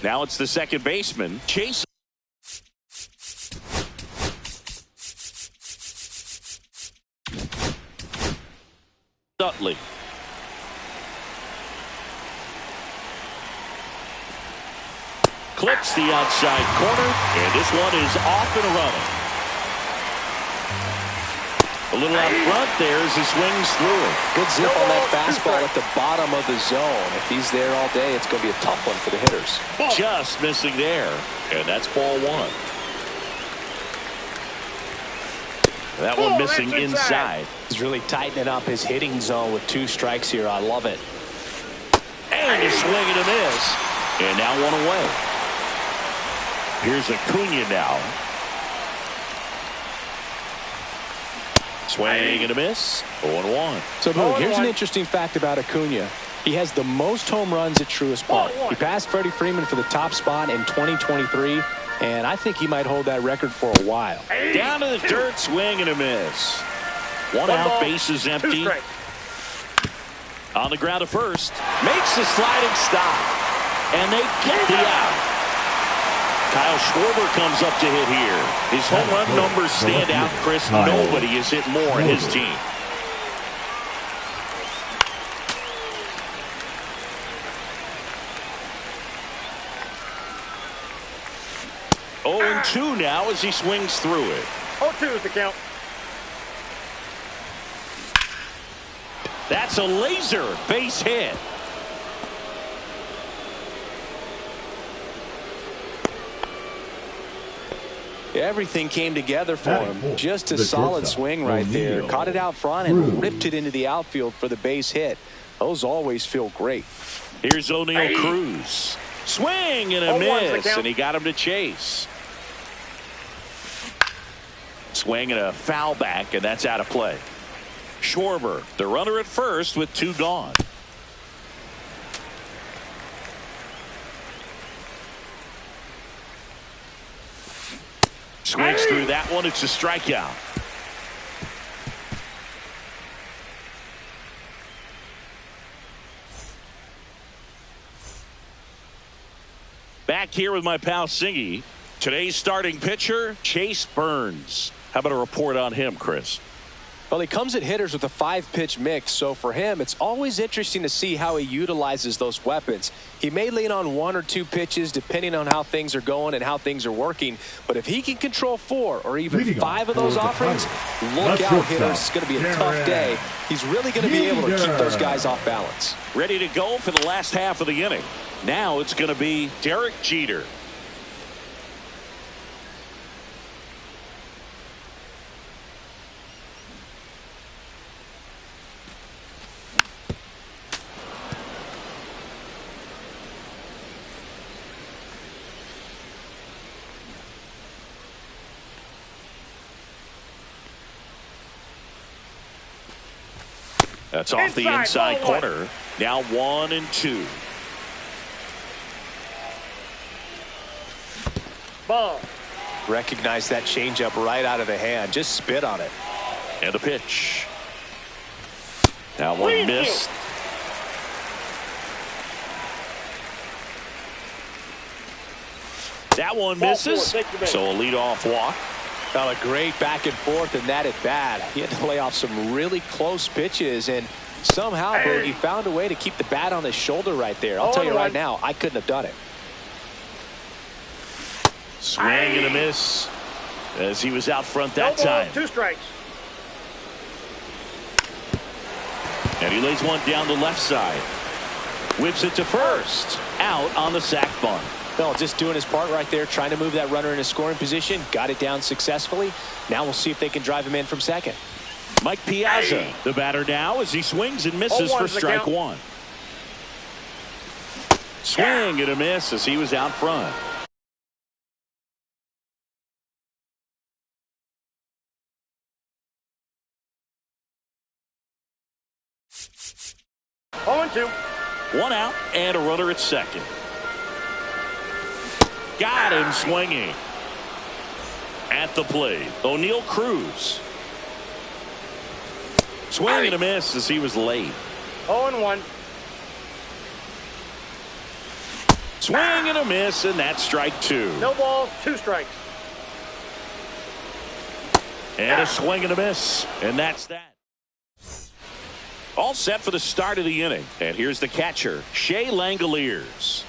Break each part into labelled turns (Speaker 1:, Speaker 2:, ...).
Speaker 1: Now it's the second baseman, Chase Utley. Clips the outside corner, and this one is off and running. A little out front there as he swings through it.
Speaker 2: Good zip on that fastball at the bottom of the zone. If he's there all day, it's going to be a tough one for the hitters.
Speaker 1: Just missing there, and that's ball one. That one missing inside.
Speaker 2: He's really tightening up his hitting zone with 2 strikes here. I love it.
Speaker 1: And a swing and a miss. And now one away. Here's Acuna now. Swing and a miss. 0-1.
Speaker 2: So, Boog, here's an interesting fact about Acuna. He has the most home runs at Truist Park. He passed Freddie Freeman for the top spot in 2023, and I think he might hold that record for a while.
Speaker 1: Down to the dirt, swing and a miss. One out, bases empty. On the ground to first. Makes the sliding stop. And they get the out. Kyle Schwarber comes up to hit here. His home run numbers stand out, Chris. Nobody has hit more in his team. Oh, and 2 now as he swings through it.
Speaker 3: 0-2 is the count.
Speaker 1: That's a laser base hit.
Speaker 2: Everything came together for him. Just a solid swing right there. Caught it out front and ripped it into the outfield for the base hit. Those always feel great.
Speaker 1: Here's O'Neal Cruz. Swing and a miss, and he got him to chase. Swing and a foul back, and that's out of play. Schwarber, the runner at first with 2 gone. Swings through that one. It's a strikeout. Back here with my pal Singy. Today's starting pitcher, Chase Burns. How about a report on him, Chris?
Speaker 2: Well, he comes at hitters with a 5-pitch mix, so for him, it's always interesting to see how he utilizes those weapons. He may lean on 1 or 2 pitches depending on how things are going and how things are working, but if he can control 4 or even 5 of those offerings, look out, hitters. It's going to be a tough day. He's really going to be able to keep those guys off balance.
Speaker 1: Ready to go for the last half of the inning. Now it's going to be Derek Jeter. That's off the inside corner. Now 1-2.
Speaker 3: Ball.
Speaker 2: Recognize that changeup right out of the hand. Just spit on it.
Speaker 1: And a pitch. Now one missed. That one misses. So a leadoff walk.
Speaker 2: Well, a great back and forth in that at bat. He had to lay off some really close pitches, and somehow he found a way to keep the bat on his shoulder right there. I'll tell you right now, I couldn't have done it.
Speaker 1: Swing and a miss as he was out front that time.
Speaker 3: 2 strikes.
Speaker 1: And he lays one down the left side. Whips it to first. Out on the sac bunt.
Speaker 2: Well, just doing his part right there, trying to move that runner in a scoring position. Got it down successfully. Now we'll see if they can drive him in from second.
Speaker 1: Mike Piazza, the batter now as he swings and misses for strike 1. Swing and a miss as he was out front.
Speaker 3: Oh, 2.
Speaker 1: 1 out and a runner at second. Got him swinging. At the plate, O'Neal Cruz. Swing and a miss as he was late.
Speaker 3: 0-1.
Speaker 1: Swing and a miss, and that's strike two.
Speaker 3: No balls, 2 strikes.
Speaker 1: And a swing and a miss, and that's that. All set for the start of the inning. And here's the catcher, Shea Langoliers.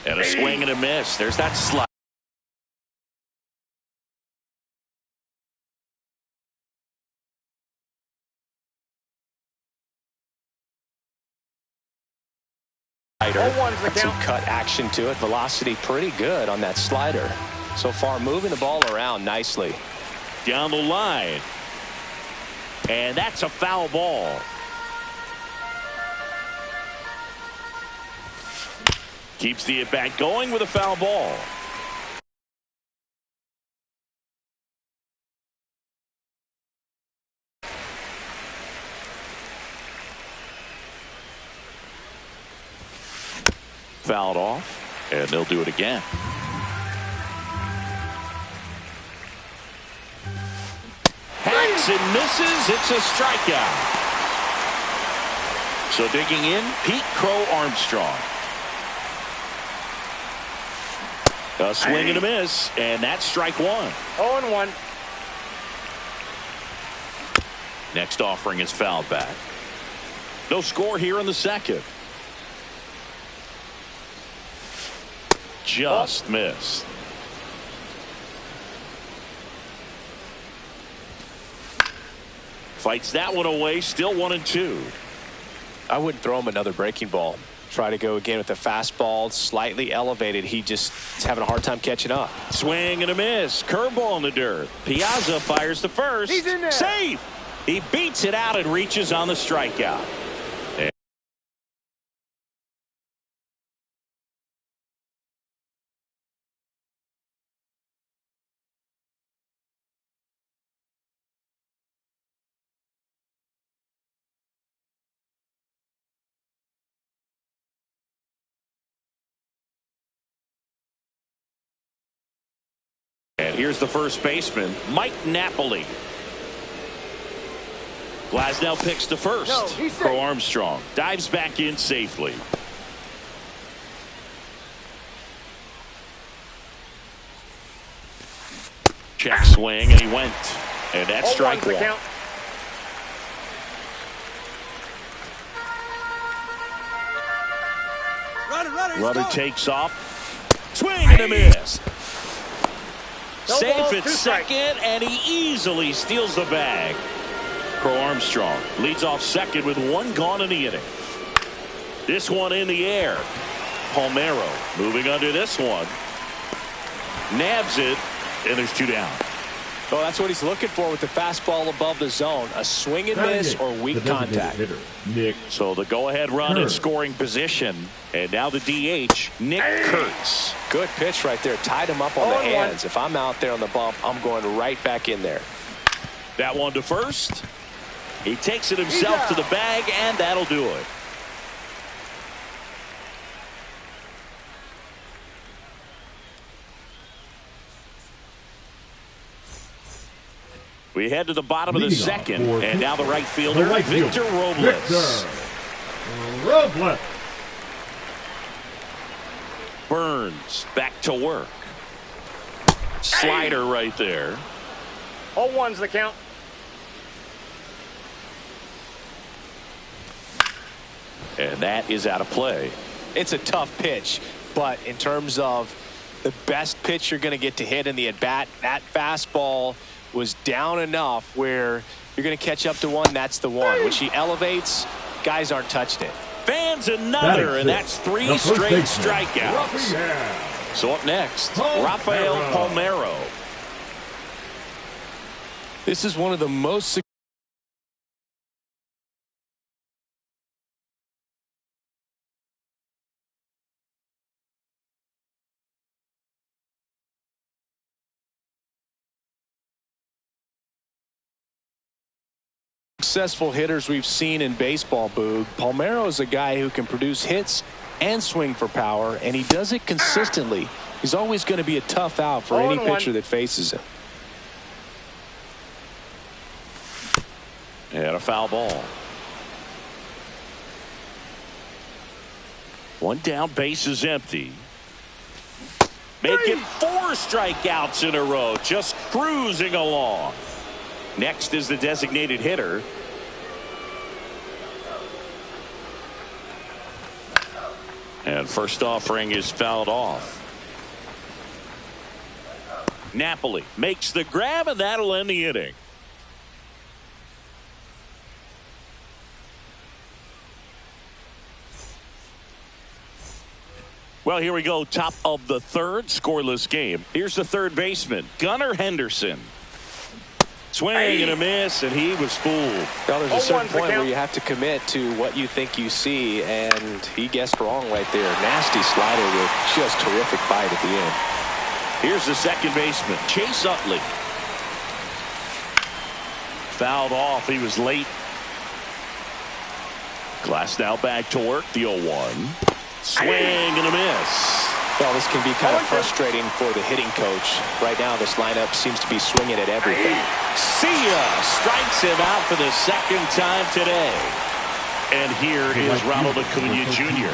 Speaker 1: And a swing and a miss. There's that slide.
Speaker 2: Some cut action to it. Velocity pretty good on that slider. So far moving the ball around nicely.
Speaker 1: Down the line. And that's a foul ball. Keeps the at-bat going with a foul ball. Fouled off, and they'll do it again. Hacks and misses. It's a strikeout. So digging in, Pete Crow Armstrong. A swing and a miss, and that's strike one.
Speaker 3: 0-1.
Speaker 1: Next offering is fouled back. No score here in the second. Just missed. Fights that one away, still 1-2.
Speaker 2: I wouldn't throw him another breaking ball. Try to go again with the fastball, slightly elevated. He just is having a hard time catching up.
Speaker 1: Swing and a miss. Curveball in the dirt. Piazza fires the first.
Speaker 3: He's in there.
Speaker 1: Safe. He beats it out and reaches on the strikeout. And here's the first baseman, Mike Napoli. Glasnow picks to first.
Speaker 3: No, he's safe.
Speaker 1: Crow Armstrong dives back in safely. Check swing, and he went. And that's strike one.
Speaker 3: Count.
Speaker 1: Runner takes off. Swing and a miss.
Speaker 3: No
Speaker 1: Safe
Speaker 3: balls,
Speaker 1: at
Speaker 3: 2 strikes.
Speaker 1: second, and he easily steals the bag. Crow Armstrong leads off second with 1 gone in the inning. This one in the air. Palmeiro moving under this one. Nabs it, and there's 2 down.
Speaker 2: Oh, that's what he's looking for with the fastball above the zone. A swing and miss or weak contact.
Speaker 1: So the go-ahead run in scoring position. And now the DH, Nick Kurtz.
Speaker 2: Good pitch right there. Tied him up on the hands. If I'm out there on the bump, I'm going right back in there.
Speaker 1: That one to first. He takes it himself to the bag, and that'll do it. We head to the bottom of the second, and now the right fielder, Victor Robles. Burns back to work. Slider right there.
Speaker 3: 0-1's the count.
Speaker 1: And that is out of play.
Speaker 2: It's a tough pitch, but in terms of the best pitch you're going to get to hit in the at-bat, that fastball was down enough where you're going to catch up to one. That's the one. When she elevates, guys aren't touching it.
Speaker 1: Fans another, and that's 3 straight strikeouts. So up next, Rafael Palmeiro.
Speaker 2: This is one of the most successful hitters we've seen in baseball, Boog. Palmeiro is a guy who can produce hits and swing for power, and he does it consistently. He's always going to be a tough out for any pitcher that faces him.
Speaker 1: And a foul ball. One down, base is empty. Make it 4 strikeouts in a row, just cruising along. Next is the designated hitter. And first offering is fouled off. Napoli makes the grab, and that'll end the inning. Well, here we go. Top of the third, scoreless game. Here's the third baseman, Gunnar Henderson. Swing and a miss, and he was fooled.
Speaker 2: Well, there's a certain point where you have to commit to what you think you see, and he guessed wrong right there. Nasty slider with just terrific bite at the end.
Speaker 1: Here's the second baseman, Chase Utley. Fouled off. He was late. Glass now back to work. The 0-1. Swing and a miss.
Speaker 2: Well, this can be kind of frustrating for the hitting coach. Right now, this lineup seems to be swinging at everything.
Speaker 1: See ya! Strikes him out for the second time today. And here is Ronald Acuna Jr.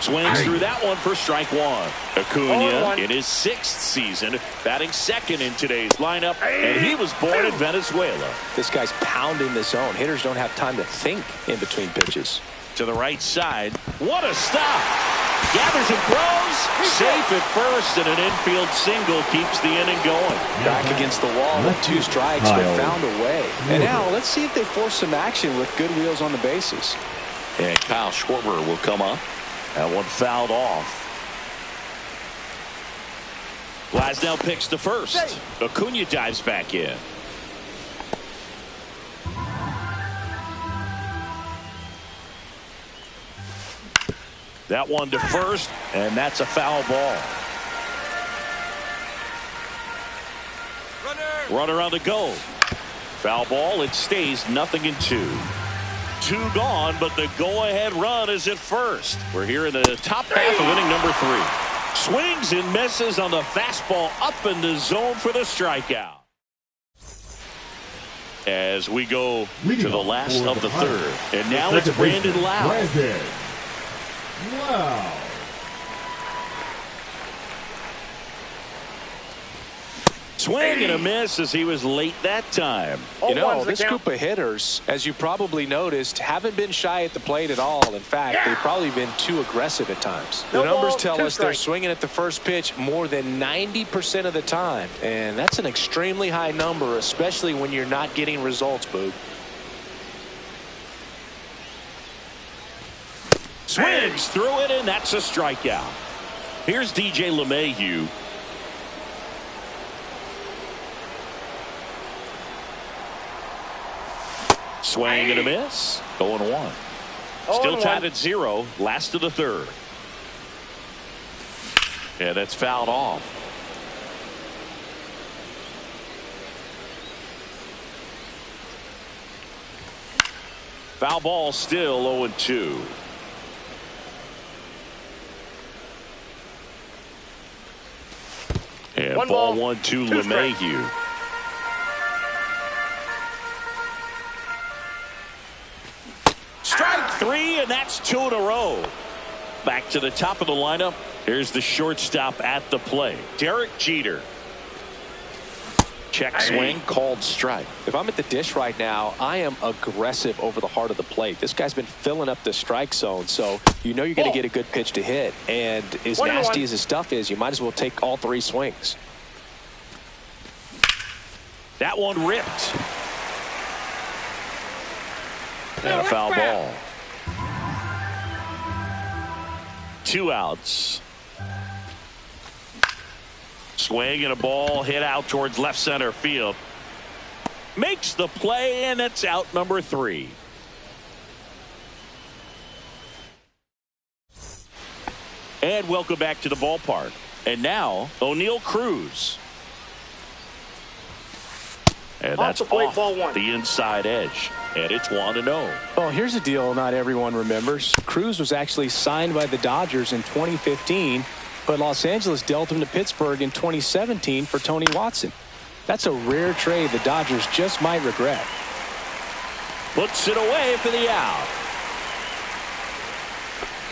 Speaker 1: Swings through that one for strike one. Acuna in his 6th season, batting second in today's lineup, and he was born in Venezuela.
Speaker 2: This guy's pounding the zone. Hitters don't have time to think in between pitches.
Speaker 1: To the right side. What a stop! Gathers and throws. Safe at first, and an infield single keeps the inning going.
Speaker 2: Back against the wall with 2 strikes, but found a way. And now let's see if they force some action with good wheels on the bases.
Speaker 1: And Kyle Schwarber will come up. That one fouled off. Glasnow picks to first. Acuna dives back in. That one to first, and that's a foul ball. Runner on the go. Foul ball. It stays 0-2. 2 gone, but the go-ahead run is at first. We're here in the top half of inning number 3. Swings and misses on the fastball up in the zone for the strikeout. As we go to the last of the third, and now it's Brandon Lowe.
Speaker 4: Wow.
Speaker 1: Swing and a miss as he was late that time.
Speaker 2: You know, this group of hitters, as you probably noticed, haven't been shy at the plate at all. In fact, they've probably been too aggressive at times. The numbers tell us they're swinging at the first pitch more than 90% of the time. And that's an extremely high number, especially when you're not getting results, Boog.
Speaker 1: Swings through it, and that's a strikeout. Here's DJ LeMahieu. Swing and a miss. 0-1. Still tied at 0. Last of the third. Yeah, that's fouled off. Foul ball, still 0-2. And ball 1 to LeMahieu. Strike 3, and that's 2 in a row. Back to the top of the lineup. Here's the shortstop at the plate, Derek Jeter. Check swing, called strike.
Speaker 2: If I'm at the dish right now, I am aggressive over the heart of the plate. This guy's been filling up the strike zone, so you know you're going to get a good pitch to hit. And as nasty as his stuff is, you might as well take all 3 swings.
Speaker 1: That one ripped. And a foul ball. 2 outs. Swing and a ball hit out towards left center field. Makes the play, and it's out number 3. And welcome back to the ballpark. And now O'Neal Cruz. And that's off the inside edge. And it's 1-0.
Speaker 5: Well, here's a deal not everyone remembers. Cruz was actually signed by the Dodgers in 2015, but Los Angeles dealt him to Pittsburgh in 2017 for Tony Watson. That's a rare trade the Dodgers just might regret.
Speaker 1: Puts it away for the out.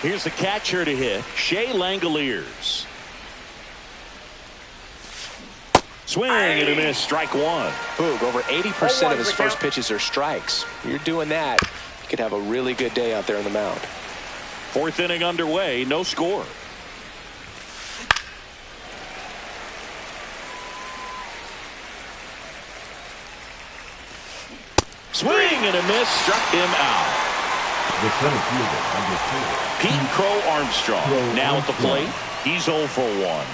Speaker 1: Here's the catcher to hit, Shea Langoliers. Swing and a miss, strike one.
Speaker 2: Boog, over 80% of his first pitches are strikes. You're doing that, you could have a really good day out there on the mound.
Speaker 1: Fourth inning underway, no score. Swing and a miss, struck him out.
Speaker 4: The center fielder, number 4.
Speaker 1: Pete Crow Armstrong now at the plate. He's 0 for 1.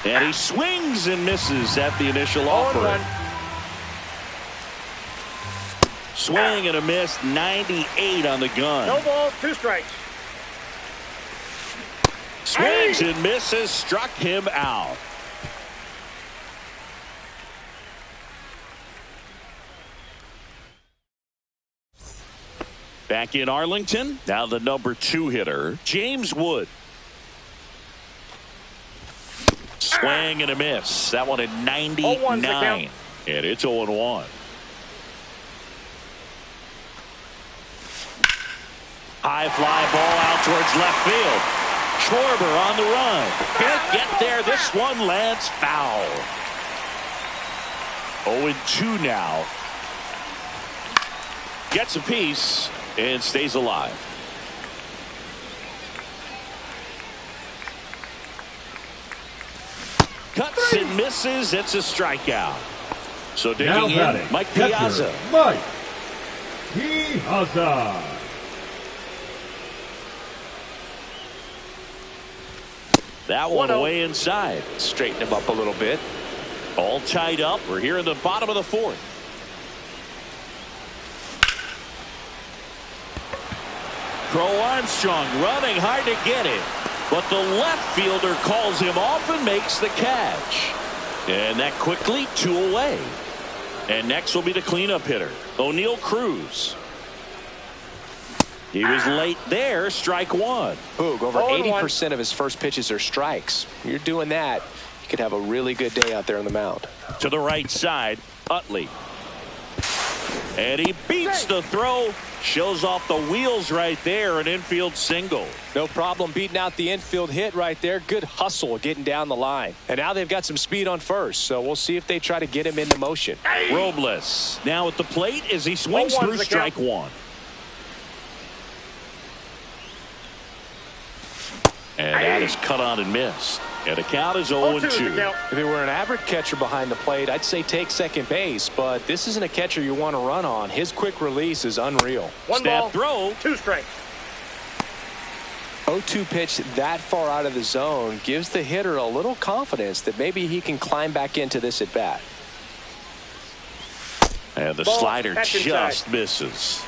Speaker 1: And he swings and misses at the initial offer. Swing and a miss, 98 on the gun.
Speaker 3: No balls, 2 strikes.
Speaker 1: Swings and misses, struck him out. Back in Arlington, now the number 2 hitter, James Wood. Swing and a miss. That one at 99. And it's 0-1. High fly ball out towards left field. Schwarber on the run. Can't get there. This one lands foul. 0-2 now. Gets a piece and stays alive. Cuts and misses. It's a strikeout. So digging in, Mike Piazza.
Speaker 4: Mike Piazza.
Speaker 1: That one away inside.
Speaker 2: Straighten him up a little bit.
Speaker 1: All tied up. We're here in the bottom of the 4th. Crow Armstrong running hard to get it. But the left fielder calls him off and makes the catch. And that quickly 2 away. And next will be the cleanup hitter, O'Neal Cruz. He was late there, strike 1.
Speaker 2: Boog, over 80% of his first pitches are strikes. You're doing that, you could have a really good day out there on the mound.
Speaker 1: To the right side, Utley. And he beats the throw. Shows off the wheels right there, an infield single.
Speaker 2: No problem beating out the infield hit right there. Good hustle getting down the line. And now they've got some speed on first, so we'll see if they try to get him into motion.
Speaker 1: Robles now at the plate as he swings through strike 1. And that is cut on and missed. And the count is 0-2.
Speaker 2: If it were an average catcher behind the plate, I'd say take second base, but this isn't a catcher you want to run on. His quick release is unreal.
Speaker 1: Snap throw.
Speaker 3: 2 strikes.
Speaker 2: 0-2 pitch that far out of the zone gives the hitter a little confidence that maybe he can climb back into this at bat.
Speaker 1: And the slider just misses.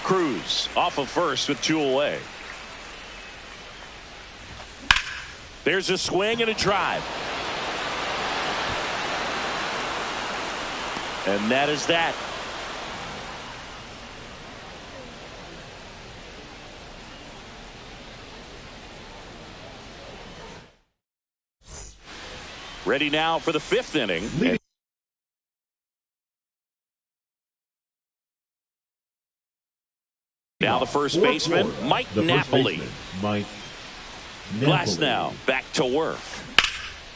Speaker 1: Cruz off of first with 2 away. There's a swing and a drive. And that is that. Ready now for the 5th inning. Now the first baseman, Mike Napoli. Glass now back to work.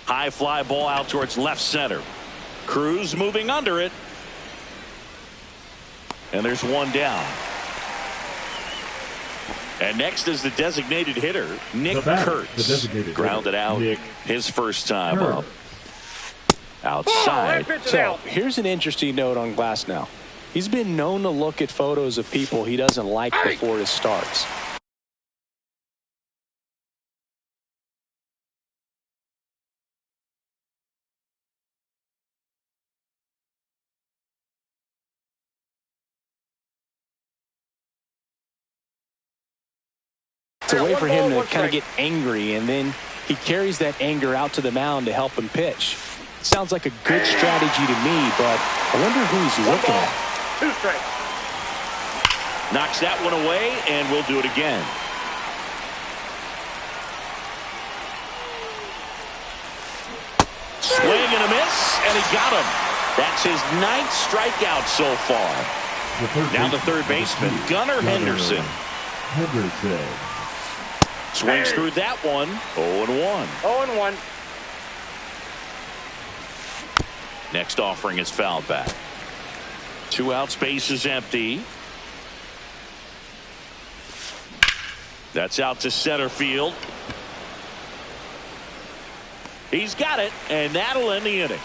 Speaker 1: High fly ball out towards left center. Cruz moving under it. And there's one down. And next is the designated hitter, Nick Kurtz. Grounded out his first time up. Outside.
Speaker 5: So here's an interesting note on Glass now. He's been known to look at photos of people he doesn't like before his starts. It's a way for him to kind of get angry, and then he carries that anger out to the mound to help him pitch. It sounds like a good strategy to me, but I wonder who he's looking at.
Speaker 3: 2 strikes.
Speaker 1: Knocks that one away, and we'll do it again. Swing and a miss, and he got him. That's his 9th strikeout so far. Now the third baseman, Gunnar Henderson.
Speaker 4: Henderson.
Speaker 1: Swings through that one. 0-1.
Speaker 3: 0-1.
Speaker 1: Next offering is fouled back. 2 outs, base is empty. That's out to center field. He's got it, and that'll end the inning.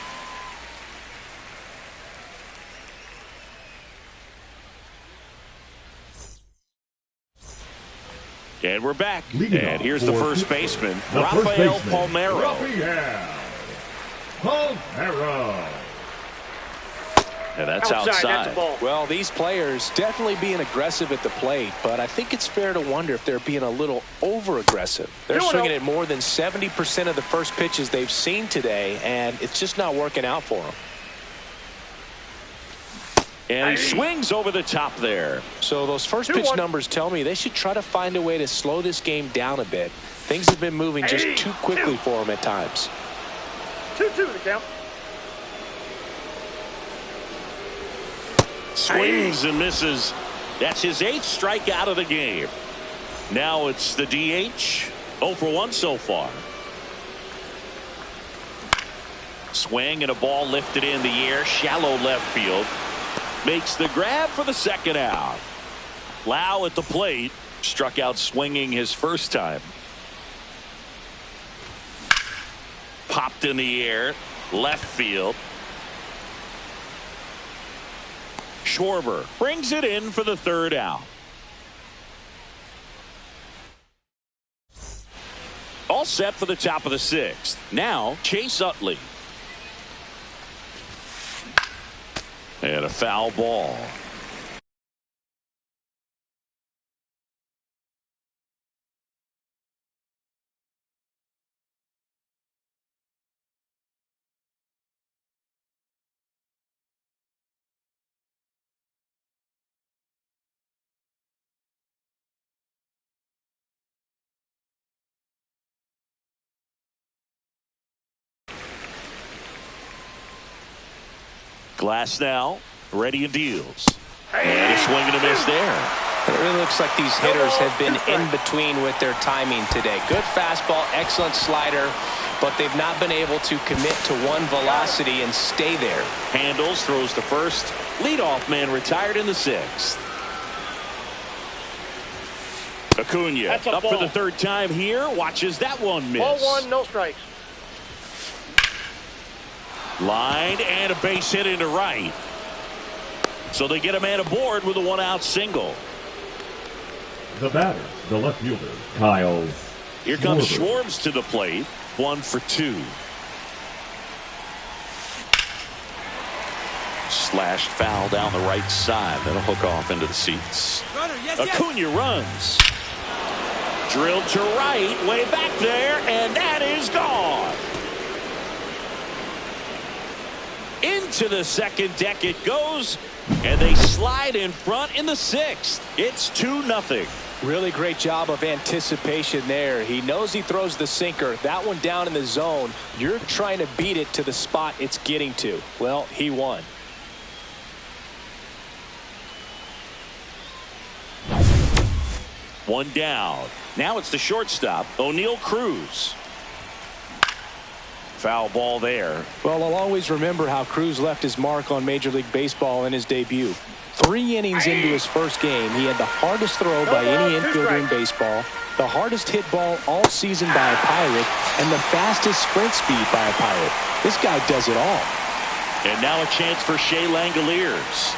Speaker 1: And we're back. And here's the first baseman, Rafael Palmeiro. And that's outside.
Speaker 3: That's a ball.
Speaker 2: Well, these players definitely being aggressive at the plate, but I think it's fair to wonder if they're being a little over-aggressive. They're swinging at more than 70% of the first pitches they've seen today, and it's just not working out for them.
Speaker 1: And he swings over the top there.
Speaker 2: So those first pitch numbers tell me they should try to find a way to slow this game down a bit. Things have been moving just too quickly for them at times.
Speaker 3: 2-2 the count.
Speaker 1: Swings and misses. That's his 8th strikeout of the game. Now it's the DH. 0 for 1 so far. Swing and a ball lifted in the air. Shallow left field. Makes the grab for the second out. Lau at the plate. Struck out swinging his first time. Popped in the air. Left field. Schwarber brings it in for the 3rd out. All set for the top of the 6th. Now Chase Utley. And a foul ball. Glass now. Ready and deals. And a swing and a miss there.
Speaker 2: It really looks like these hitters have been in between with their timing today. Good fastball, excellent slider, but they've not been able to commit to one velocity and stay there.
Speaker 1: Handles, throws to first. Leadoff man retired in the 6th. Acuna up for the 3rd time here. Watches that one miss.
Speaker 3: Ball 1, no strikes.
Speaker 1: Line and a base hit into right. So they get a man aboard with a 1-out single.
Speaker 4: The batter, the left fielder, Kyle.
Speaker 1: Here comes Schwarber to the plate. 1 for 2. Slashed foul down the right side. That'll hook off into the seats. Acuna runs. Drilled to right, way back there, and that is gone. Into the 2nd deck it goes, and they slide in front in the 6th. It's 2-0.
Speaker 2: Really great job of anticipation there. He knows he throws the sinker. That one down in the zone. You're trying to beat it to the spot it's getting to. Well, he won.
Speaker 1: One down. Now it's the shortstop, O'Neal Cruz. Foul ball there.
Speaker 5: Well, I'll always remember how Cruz left his mark on Major League Baseball in his debut. 3 innings into his first game, he had the hardest throw by any infielder in baseball, the hardest hit ball all season by a Pirate, and the fastest sprint speed by a Pirate. This guy does it all.
Speaker 1: And now a chance for Shea Langoliers.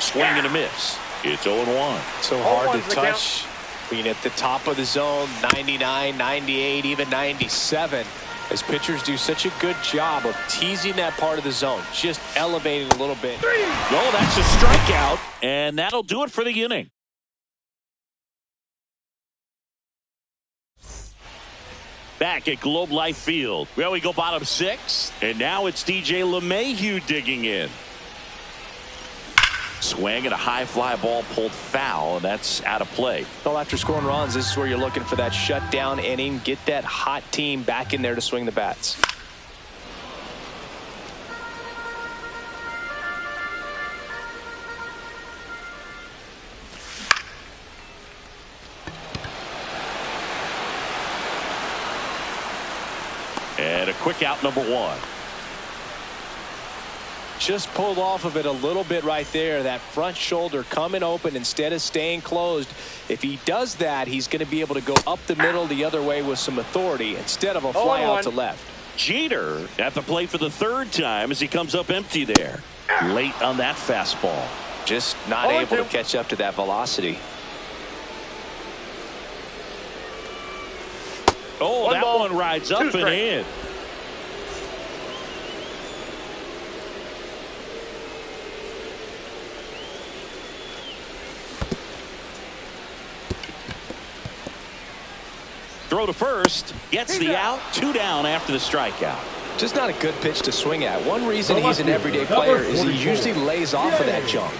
Speaker 1: Swing and a miss. It's 0-1.
Speaker 2: So hard to touch. Being at the top of the zone, 99, 98, even 97. As pitchers do such a good job of teasing that part of the zone, just elevating a little bit.
Speaker 1: Well, that's a strikeout, and that'll do it for the inning. Back at Globe Life Field. Well, we go bottom 6, and now it's DJ LeMahieu digging in. Swing and a high fly ball pulled foul, and that's out of play.
Speaker 2: Well, after scoring runs, this is where you're looking for that shutdown inning. Get that hot team back in there to swing the bats.
Speaker 1: And a quick out, number 1.
Speaker 2: Just pulled off of it a little bit right there. That front shoulder coming open instead of staying closed. If he does that, he's going to be able to go up the middle the other way with some authority instead of a fly out to left.
Speaker 1: Jeter at the plate for the 3rd time as he comes up empty there. Late on that fastball.
Speaker 2: Just not able to catch up to that velocity.
Speaker 1: Oh, that one rides up and in. Throw to first, gets the out, 2 down after the strikeout.
Speaker 2: Just not a good pitch to swing at. One reason he's an everyday player is he usually lays off of that junk.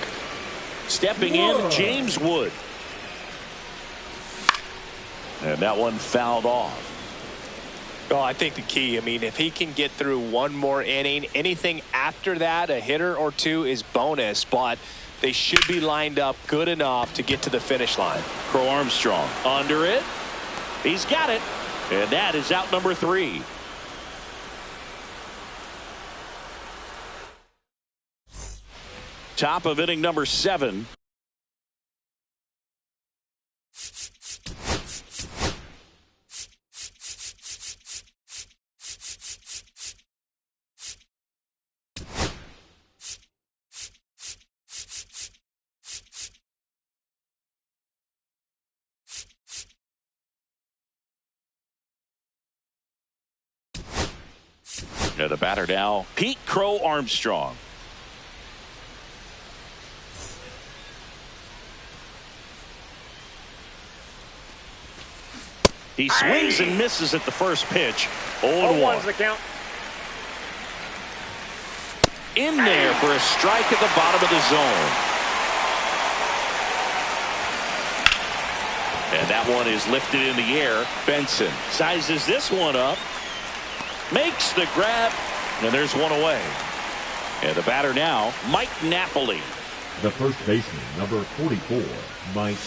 Speaker 1: Stepping in, James Wood. And that one fouled off.
Speaker 2: Oh, I think the key, I mean, if he can get through one more inning, anything after that, a hitter or 2 is bonus, but they should be lined up good enough to get to the finish line.
Speaker 1: Crow Armstrong under it. He's got it. And that is out number 3. Top of inning number 7. The batter now, Pete Crow Armstrong. He swings and misses at the first pitch. 0-1.
Speaker 3: The count.
Speaker 1: In there for a strike at the bottom of the zone. And that one is lifted in the air. Benson sizes this one up. Makes the grab, and there's one away. And the batter now, Mike Napoli.
Speaker 4: The first baseman, number 44, Mike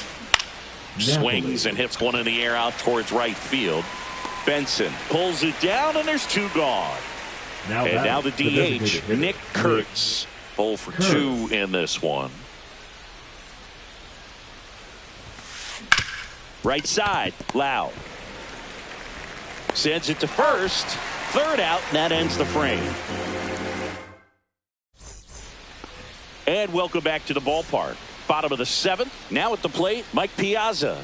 Speaker 4: Napoli.
Speaker 1: Swings and hits one in the air out towards right field. Benson pulls it down, and there's 2 gone. Now the DH, Nick Kurtz. 0 for 2 in this one. Right side, Lau. Sends it to first. 3rd out, and that ends the frame. And welcome back to the ballpark. Bottom of the 7th. Now at the plate, Mike Piazza.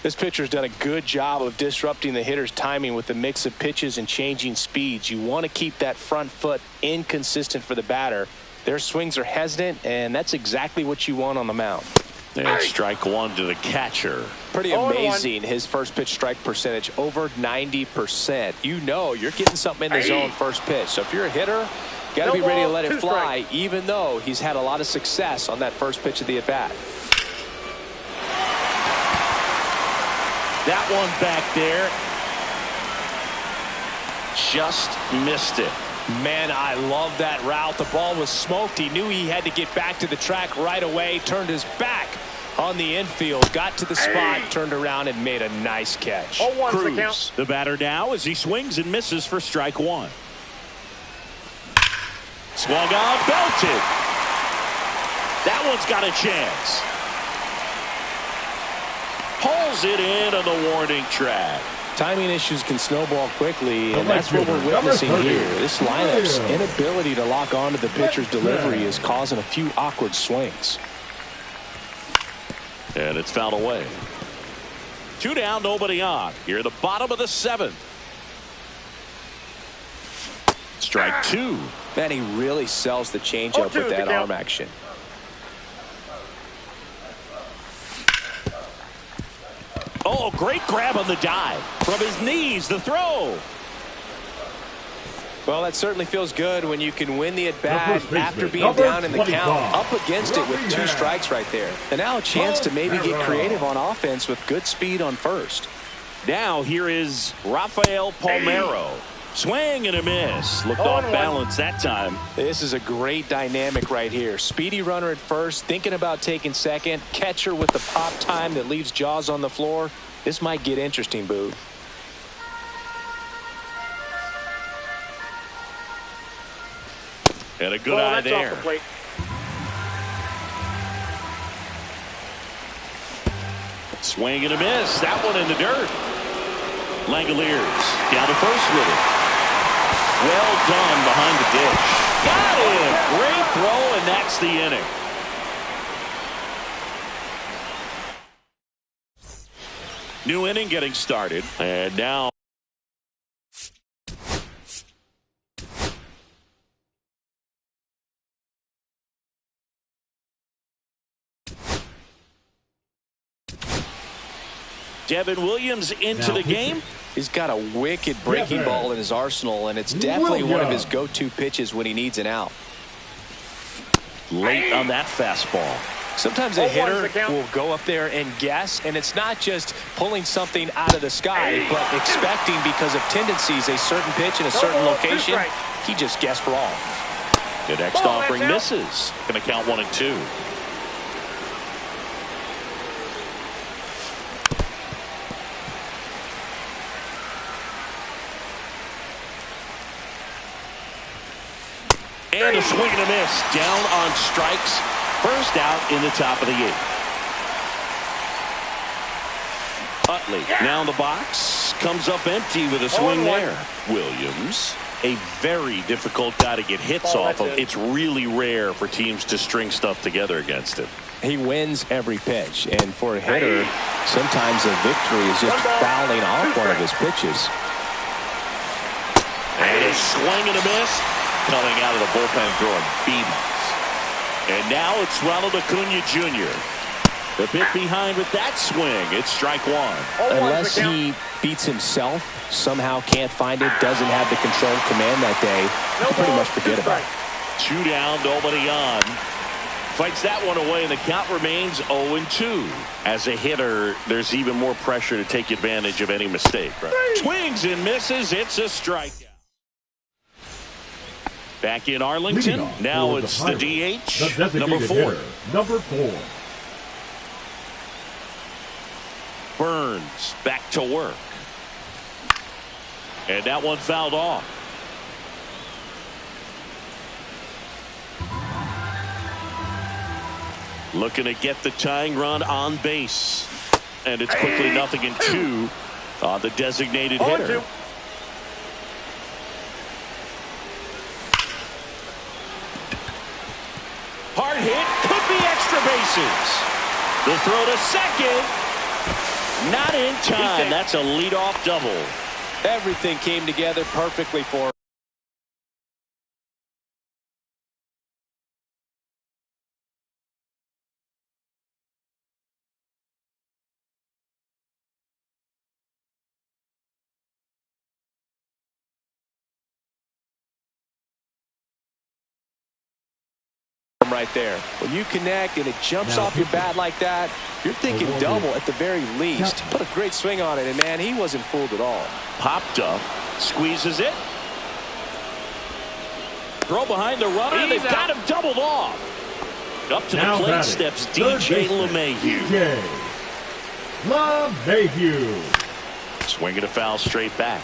Speaker 2: This pitcher's done a good job of disrupting the hitter's timing with the mix of pitches and changing speeds. You want to keep that front foot inconsistent for the batter. Their swings are hesitant, and that's exactly what you want on the mound.
Speaker 1: And strike 1 to the catcher.
Speaker 2: Pretty amazing, his first pitch strike percentage, over 90%. You know you're getting something in the zone first pitch. So if you're a hitter, got to be ready to let it fly, even though he's had a lot of success on that first pitch of the at-bat.
Speaker 1: That one back there. Just missed it.
Speaker 2: Man, I love that route. The ball was smoked. He knew he had to get back to the track right away. Turned his back on the infield. Got to the spot, turned around, and made a nice catch.
Speaker 1: Cruz, the batter now, as he swings and misses for strike 1. Swung on, belted. That one's got a chance. Pulls it in on the warning track.
Speaker 5: Timing issues can snowball quickly, and that's what we're witnessing here. This lineup's inability to lock onto the pitcher's delivery is causing a few awkward swings.
Speaker 1: And it's fouled away. 2 down, nobody on. Here at the bottom of the 7th. Strike 2.
Speaker 2: Man, he really sells the changeup with that arm action.
Speaker 1: Oh, great grab on the dive. From his knees, the throw.
Speaker 2: Well, that certainly feels good when you can win the at-bat after being down in the count, up against it with 2 strikes right there. And now a chance to maybe get creative on offense with good speed on first.
Speaker 1: Now here is Rafael Palmeiro. Swing and a miss. Looked off balance that time.
Speaker 2: This is a great dynamic right here. Speedy runner at first, thinking about taking second. Catcher with the pop time that leaves Jaws on the floor. This might get interesting, Boo.
Speaker 1: And a good eye there.
Speaker 3: Off the plate.
Speaker 1: Swing and a miss. That one in the dirt. Langoliers down to first with it. Well done behind the dish. Got him. Great throw, and that's the inning. New inning getting started. And now Devin Williams into the game.
Speaker 2: He's got a wicked breaking ball in his arsenal, and it's definitely one of his go-to pitches when he needs an out.
Speaker 1: Late on that fastball.
Speaker 2: Sometimes a hitter will go up there and guess, and it's not just pulling something out of the sky, but expecting, because of tendencies, a certain pitch in a certain location. He just guessed wrong.
Speaker 1: The next offering misses. Going to count 1-2. And a swing and a miss. Down on strikes. First out in the top of the 8th. Utley now in the box. Comes up empty with a swing there. Williams, a very difficult guy to get hits off of. It's really rare for teams to string stuff together against him.
Speaker 2: He wins every pitch, and for a hitter, sometimes a victory is just fouling off one of his pitches.
Speaker 1: And a swing and a miss. Coming out of the bullpen throwing beatings. And now it's Ronald Acuna Jr. The bit behind with that swing. It's strike one.
Speaker 2: Unless he beats himself, somehow can't find it, doesn't have the control command that day, you pretty much forget about it.
Speaker 1: 2 down, nobody on. Fights that one away, and the count remains 0-2. As a hitter, there's even more pressure to take advantage of any mistake. Right? Swings and misses. It's a strikeout. Back in Arlington. Now it's the DH, number 4.
Speaker 4: Number 4.
Speaker 1: Burns back to work. And that one fouled off. Looking to get the tying run on base. And it's quickly 0-2 on the designated hitter. Hard hit, could be extra bases. The throw to second. Not in time. That's a leadoff double.
Speaker 2: Everything came together perfectly for him. Right there. When you connect and it jumps off your bat like that, you're thinking double at the very least. Put a great swing on it, and man, he wasn't fooled at all.
Speaker 1: Popped up, squeezes it. Throw behind the runner. They've got him doubled off. Up to the plate steps DJ LeMahieu. Swinging a foul straight back.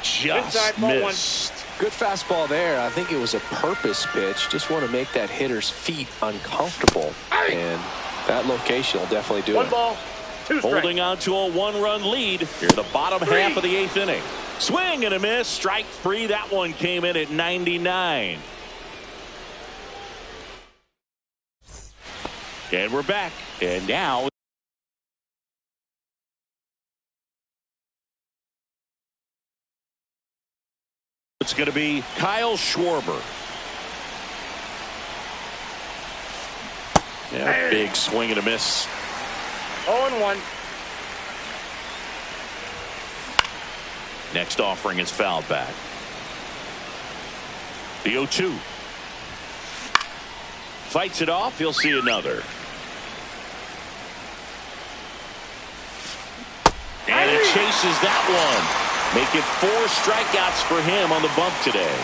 Speaker 1: Just missed.
Speaker 2: Good fastball there. I think it was a purpose pitch. Just want to make that hitter's feet uncomfortable. And that location will definitely do it.
Speaker 3: 1 ball, 2 strikes.
Speaker 1: Holding on to a 1-run lead here in the bottom half of the 8th inning. Swing and a miss. Strike 3. That one came in at 99. And we're back. And now it's going to be Kyle Schwarber. Yeah, big swing and a miss.
Speaker 3: 0-1.
Speaker 1: Next offering is fouled back. The 0-2. Fights it off. He'll see another. And it chases that one. Make it 4 strikeouts for him on the bump today.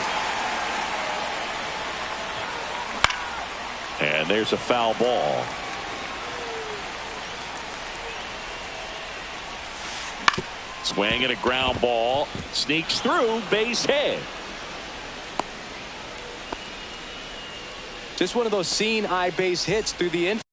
Speaker 1: And there's a foul ball. Swing and a ground ball. Sneaks through, base hit.
Speaker 2: Just one of those seeing eye base hits through the infield.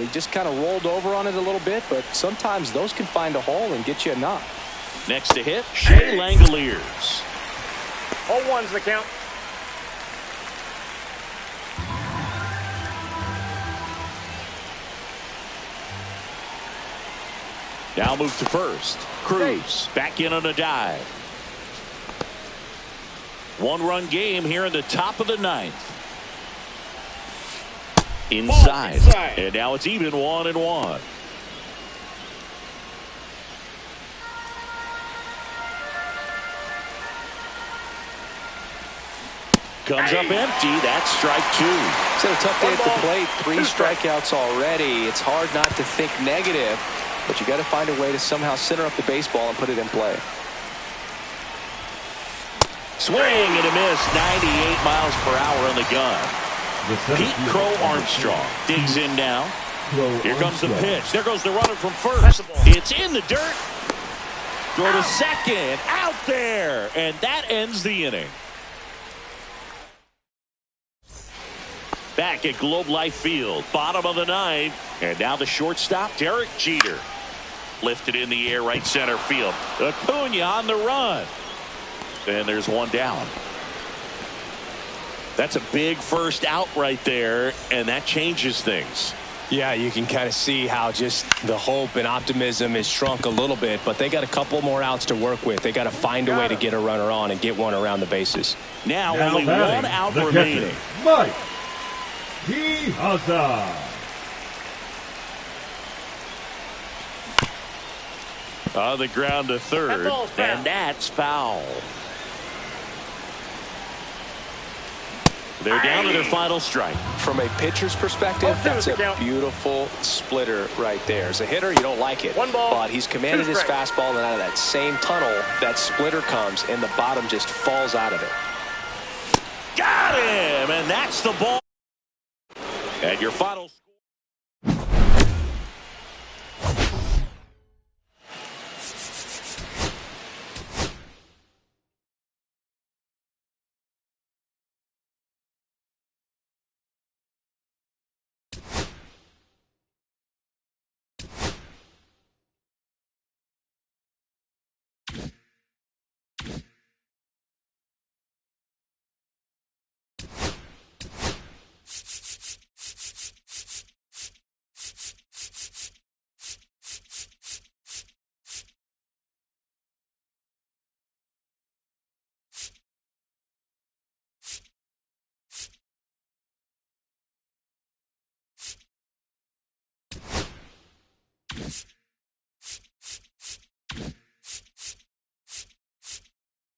Speaker 2: He just kind of rolled over on it a little bit, but sometimes those can find a hole and get you a knock.
Speaker 1: Next to hit, Shea Langoliers.
Speaker 3: 0-1's the count.
Speaker 1: Now move to first. Cruz back in on a dive. One-run game here in the top of the ninth. Inside. And now it's even 1-1. Comes up empty. That's strike two.
Speaker 2: It's a tough day at the plate. 3 strikeouts already. It's hard not to think negative, but you got to find a way to somehow center up the baseball and put it in play.
Speaker 1: Swing and a miss. 98 miles per hour on the gun. Pete Crow Armstrong digs in now. Here comes the pitch. There goes the runner from first. It's in the dirt. Throw to second. Out there. And that ends the inning. Back at Globe Life Field. Bottom of the ninth. And now the shortstop, Derek Jeter. Lifted in the air, right center field. Acuna on the run. And there's one down. That's a big first out right there, and that changes things.
Speaker 2: Yeah, you can kind of see how just the hope and optimism is shrunk a little bit, but they got a couple more outs to work with. They got to find a way to get a runner on and get one around the bases.
Speaker 1: Now only one out remaining.
Speaker 4: Mike Piazza.
Speaker 1: On the ground to third, and that's foul. They're down to their final strike.
Speaker 2: From a pitcher's perspective, that's a beautiful splitter right there. As a hitter, you don't like it. But he's commanded his fastball, and out of that same tunnel, that splitter comes, and the bottom just falls out of it.
Speaker 1: Got him, and that's the ball. And your final